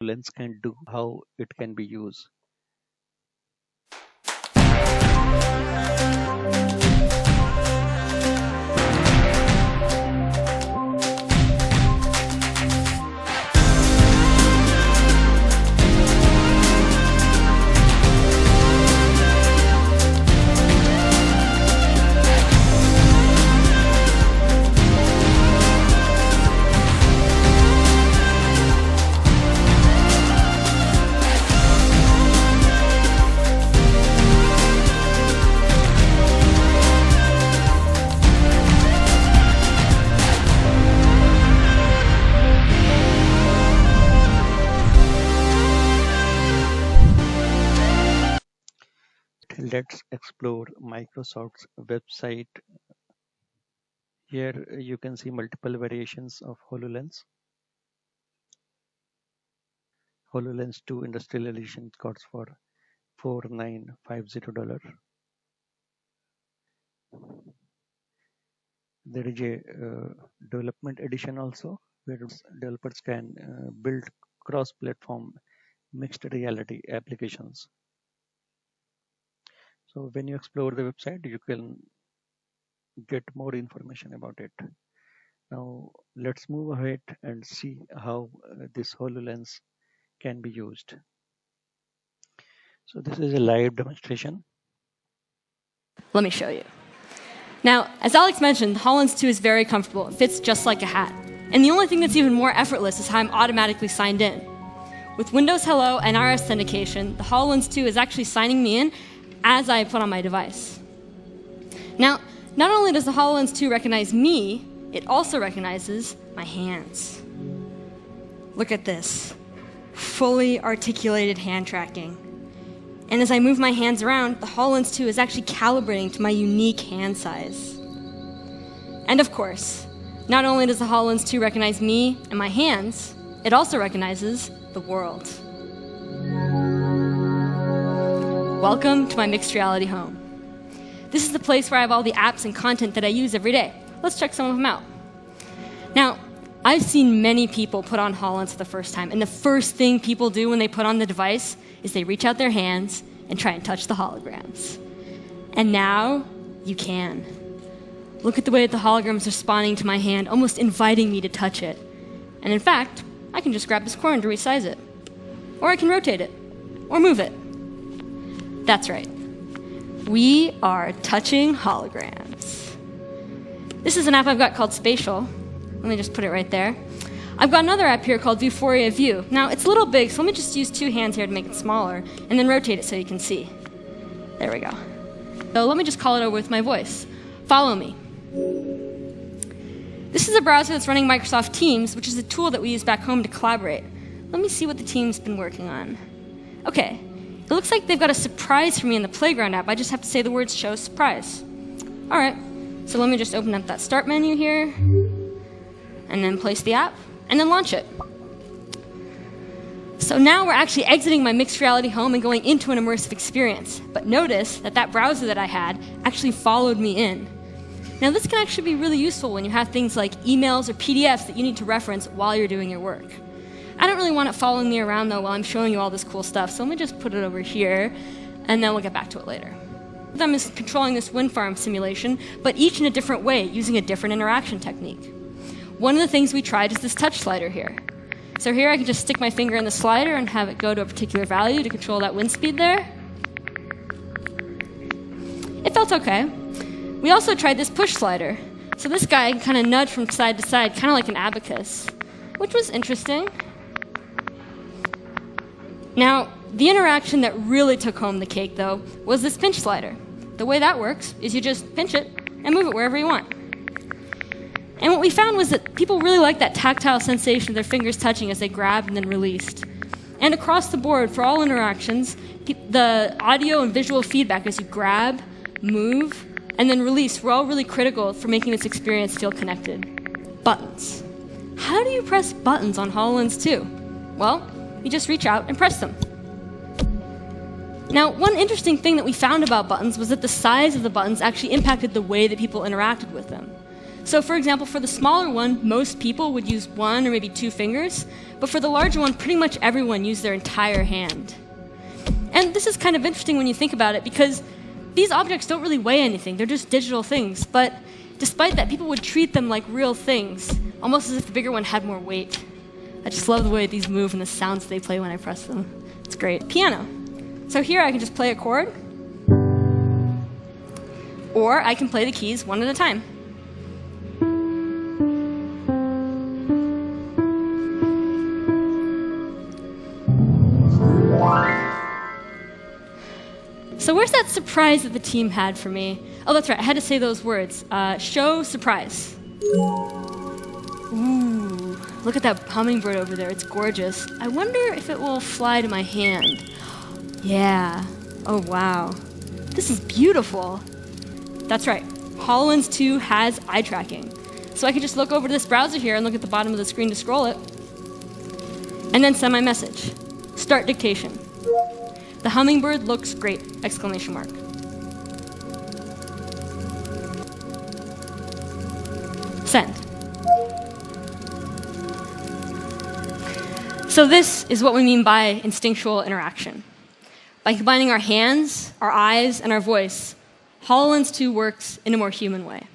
HoloLens can do, how it can be used. Let's explore Microsoft's website. Here you can see multiple variations of HoloLens. HoloLens 2 Industrial Edition costs for $4,950. There is a development edition also, where developers can build cross-platform mixed reality applications. So when you explore the website, you can get more information about it. Now let's move ahead and see how this HoloLens can be used. So this is a live demonstration. Let me show you. Now, as Alex mentioned, the HoloLens 2 is very comfortable. It fits just like a hat. And the only thing that's even more effortless is how I'm automatically signed in. With Windows Hello and iOS authentication, the HoloLens 2 is actually signing me in as I put on my device. Now, not only does the HoloLens 2 recognize me, it also recognizes my hands. Look at this. Fully articulated hand tracking. And as I move my hands around, the HoloLens 2 is actually calibrating to my unique hand size. And of course, not only does the HoloLens 2 recognize me and my hands, it also recognizes the world. Welcome to my mixed reality home. This is the place where I have all the apps and content that I use every day. Let's check some of them out. Now, I've seen many people put on HoloLens for the first time, and the first thing people do when they put on the device is they reach out their hands and try and touch the holograms. And now, you can. Look at the way that the hologram's responding to my hand, almost inviting me to touch it. And in fact, I can just grab this corner to resize it. Or I can rotate it. Or move it. That's right. We are touching holograms. This is an app I've got called Spatial. Let me just put it right there. I've got another app here called Vuforia View. Now, it's a little big, so let me just use 2 hands here to make it smaller, and then rotate it so you can see. There we go. So let me just call it over with my voice. Follow me. This is a browser that's running Microsoft Teams, which is a tool that we use back home to collaborate. Let me see what the team's been working on. Okay, it looks like they've got a surprise for me in the Playground app. I just have to say the words show surprise. All right, so let me just open up that start menu here, and then place the app, and then launch it. So now we're actually exiting my mixed reality home and going into an immersive experience. But notice that that browser that I had actually followed me in. Now this can actually be really useful when you have things like emails or PDFs that you need to reference while you're doing your work. I don't really want it following me around though while I'm showing you all this cool stuff, so let me just put it over here, and then we'll get back to it later. I'm just controlling this wind farm simulation, but each in a different way, using a different interaction technique. One of the things we tried is this touch slider here. So here I can just stick my finger in the slider and have it go to a particular value to control that wind speed there. It felt okay. We also tried this push slider. So this guy can kind of nudge from side to side, kind of like an abacus, which was interesting. Now, the interaction that really took home the cake, though, was this pinch slider. The way that works is you just pinch it and move it wherever you want. And what we found was that people really like that tactile sensation of their fingers touching as they grabbed and then released. And across the board, for all interactions, the audio and visual feedback as you grab, move, and then release were all really critical for making this experience feel connected. Buttons. How do you press buttons on HoloLens 2? Well, you just reach out and press them. Now, one interesting thing that we found about buttons was that the size of the buttons actually impacted the way that people interacted with them. So for example, for the smaller one, most people would use 1 or maybe 2 fingers, but for the larger one, pretty much everyone used their entire hand. And this is kind of interesting when you think about it, because these objects don't really weigh anything, they're just digital things, but despite that, people would treat them like real things, almost as if the bigger one had more weight. I just love the way these move and the sounds they play when I press them. It's great. Piano. So here I can just play a chord, or I can play the keys one at a time. So where's that surprise that the team had for me? Oh, that's right, I had to say those words. Show surprise. Ooh, look at that hummingbird over there, it's gorgeous. I wonder if it will fly to my hand. Yeah, oh wow. This is beautiful. That's right, HoloLens 2 has eye tracking. So I can just look over to this browser here and look at the bottom of the screen to scroll it, and then send my message. Start dictation. The hummingbird looks great! Exclamation mark. Send. So this is what we mean by instinctual interaction. By combining our hands, our eyes, and our voice, HoloLens 2 works in a more human way.